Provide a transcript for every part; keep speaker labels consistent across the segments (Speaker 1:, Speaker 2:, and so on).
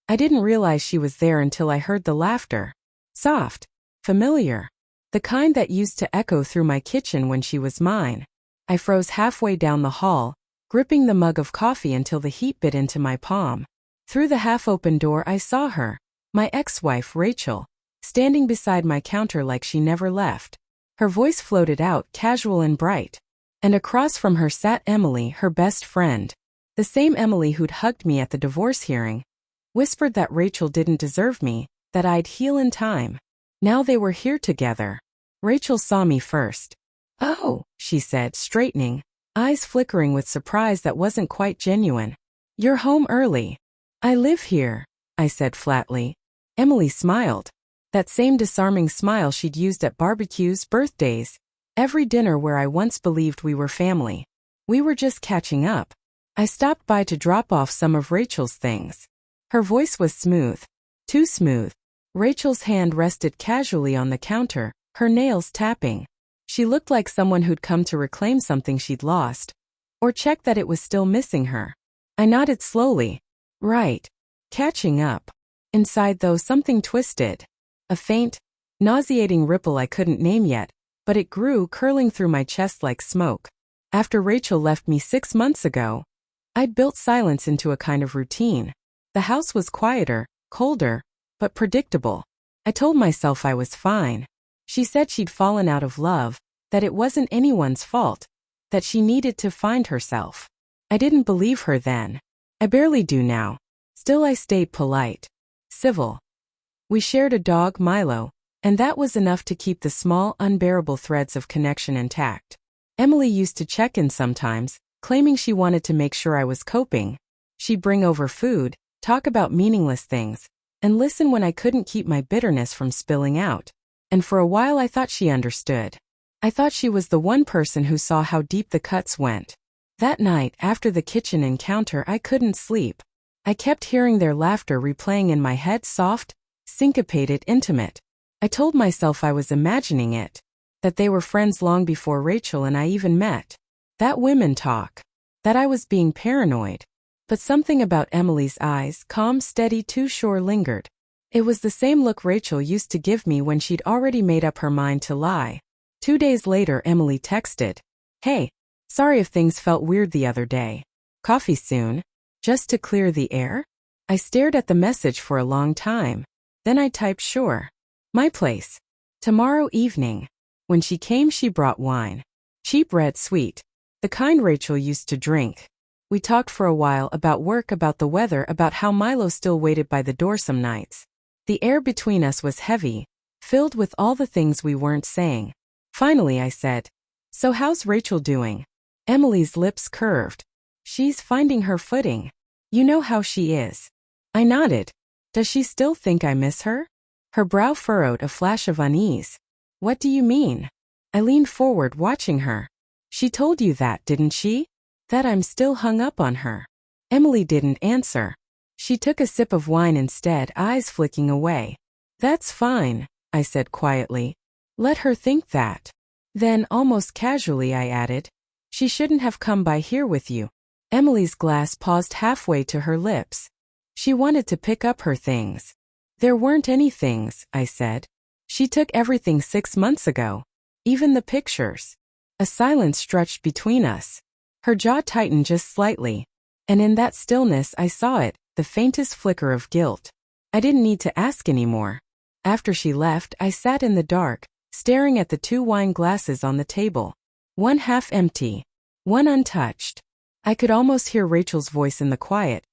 Speaker 1: I didn't realize she was there until I heard the laughter. Soft. Familiar. The kind that used to echo through my kitchen when she was mine. I froze halfway down the hall, gripping the mug of coffee until the heat bit into my palm. Through the half-open door I saw her, my ex-wife Rachel, standing beside my counter like she never left. Her voice floated out, casual and bright. And across from her sat Emily, her best friend. The same Emily who'd hugged me at the divorce hearing. Whispered that Rachel didn't deserve me, that I'd heal in time. Now they were here together. Rachel saw me first. "Oh," she said, straightening, eyes flickering with surprise that wasn't quite genuine. "You're home early." "I live here," I said flatly. Emily smiled. That same disarming smile she'd used at barbecues, birthdays, every dinner where I once believed we were family. We were just catching up. I stopped by to drop off some of Rachel's things. Her voice was smooth. Too smooth. Rachel's hand rested casually on the counter, her nails tapping. She looked like someone who'd come to reclaim something she'd lost, or check that it was still missing her. I nodded slowly. Right. Catching up. Inside though something twisted. A faint, nauseating ripple I couldn't name yet, but it grew, curling through my chest like smoke. After Rachel left me 6 months ago, I'd built silence into a kind of routine. The house was quieter, colder, but predictable. I told myself I was fine. She said she'd fallen out of love, that it wasn't anyone's fault, that she needed to find herself. I didn't believe her then. I barely do now. Still I stayed polite. Civil. We shared a dog, Milo, and that was enough to keep the small, unbearable threads of connection intact. Emily used to check in sometimes, claiming she wanted to make sure I was coping. She'd bring over food, talk about meaningless things, and listen when I couldn't keep my bitterness from spilling out. And for a while I thought she understood. I thought she was the one person who saw how deep the cuts went. That night, after the kitchen encounter, I couldn't sleep. I kept hearing their laughter replaying in my head, soft, syncopated, intimate. I told myself I was imagining it, that they were friends long before Rachel and I even met. That women talk. That I was being paranoid. But something about Emily's eyes, calm, steady, too sure, lingered. It was the same look Rachel used to give me when she'd already made up her mind to lie. 2 days later, Emily texted, "Hey, sorry if things felt weird the other day. Coffee soon? Just to clear the air?" I stared at the message for a long time. Then I typed, "Sure. My place. Tomorrow evening." When she came, she brought wine. Cheap red, sweet. The kind Rachel used to drink. We talked for a while about work, about the weather, about how Milo still waited by the door some nights. The air between us was heavy, filled with all the things we weren't saying. Finally I said, "So how's Rachel doing?" Emily's lips curved. "She's finding her footing. You know how she is." I nodded. "Does she still think I miss her?" Her brow furrowed, a flash of unease. "What do you mean?" I leaned forward, watching her. "She told you that, didn't she? That I'm still hung up on her." Emily didn't answer. She took a sip of wine instead, eyes flicking away. "That's fine," I said quietly. "Let her think that." Then, almost casually, I added, "She shouldn't have come by here with you." Emily's glass paused halfway to her lips. She wanted to pick up her things. "There weren't any things," I said. "She took everything 6 months ago. Even the pictures." A silence stretched between us. Her jaw tightened just slightly. And in that stillness I saw it, the faintest flicker of guilt. I didn't need to ask anymore. After she left, I sat in the dark, staring at the 2 wine glasses on the table. One half empty, one untouched. I could almost hear Rachel's voice in the quiet.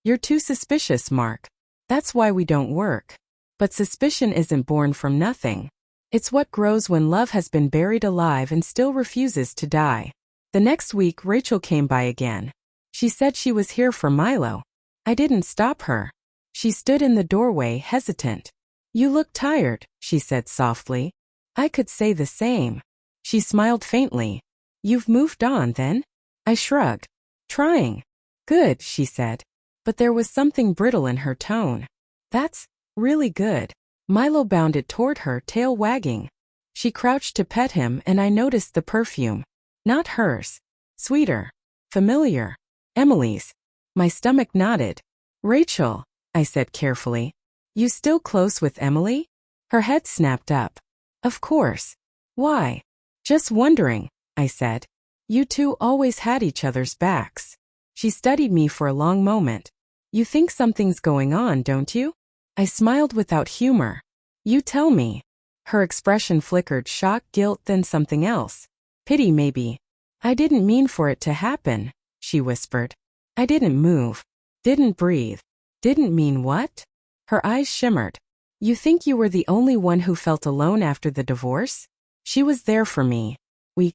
Speaker 1: "You're too suspicious, Mark. That's why we don't work." But suspicion isn't born from nothing. It's what grows when love has been buried alive and still refuses to die. The next week, Rachel came by again. She said she was here for Milo. I didn't stop her. She stood in the doorway, hesitant. "You look tired," she said softly. I could say the same. She smiled faintly. "You've moved on, then?" I shrugged. "Trying." "Good," she said. But there was something brittle in her tone. "That's really good." Milo bounded toward her, tail wagging. She crouched to pet him, and I noticed the perfume. Not hers. Sweeter. Familiar. Emily's. My stomach nodded. "Rachel." I said carefully. You still close with Emily? Her head snapped up. Of course. Why? Just wondering, I said. You two always had each other's backs. She studied me for a long moment. You think something's going on, don't you? I smiled without humor. You tell me. Her expression flickered shock, guilt, then something else. Pity, maybe. I didn't mean for it to happen, she whispered. I didn't move. Didn't breathe. Didn't mean what? Her eyes shimmered. You think you were the only one who felt alone after the divorce? She was there for me. We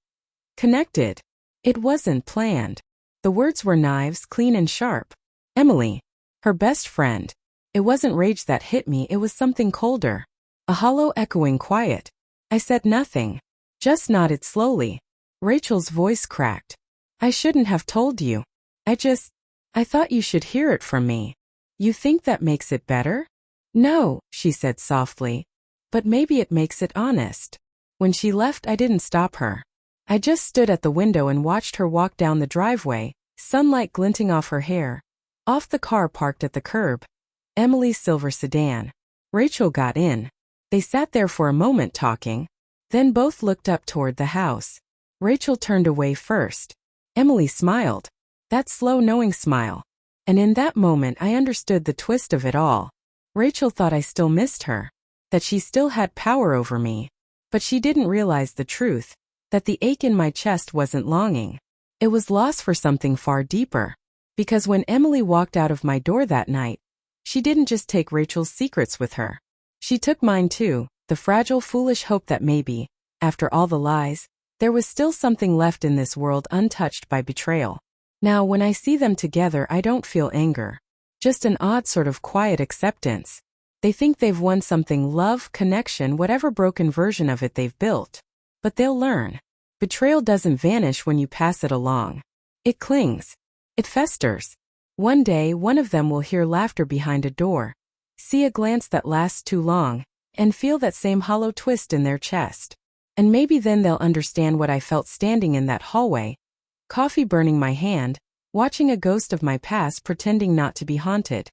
Speaker 1: connected. It wasn't planned. The words were knives, clean and sharp. Emily. Her best friend. It wasn't rage that hit me, it was something colder. A hollow, echoing quiet. I said nothing. Just nodded slowly. Rachel's voice cracked. I shouldn't have told you. I thought you should hear it from me. You think that makes it better? No, she said softly. But maybe it makes it honest. When she left, I didn't stop her. I just stood at the window and watched her walk down the driveway, sunlight glinting off her hair. Off the car parked at the curb. Emily's silver sedan. Rachel got in. They sat there for a moment talking. Then both looked up toward the house. Rachel turned away first. Emily smiled. That slow, knowing smile. And in that moment I understood the twist of it all. Rachel thought I still missed her. That she still had power over me. But she didn't realize the truth. That the ache in my chest wasn't longing. It was loss for something far deeper. Because when Emily walked out of my door that night, she didn't just take Rachel's secrets with her. She took mine too, the fragile, foolish hope that maybe, after all the lies, there was still something left in this world untouched by betrayal. Now when I see them together I don't feel anger. Just an odd sort of quiet acceptance. They think they've won something, love, connection, whatever broken version of it they've built. But they'll learn. Betrayal doesn't vanish when you pass it along. It clings. It festers. One day one of them will hear laughter behind a door, see a glance that lasts too long, and feel that same hollow twist in their chest. And maybe then they'll understand what I felt standing in that hallway, coffee burning my hand, watching a ghost of my past pretending not to be haunted.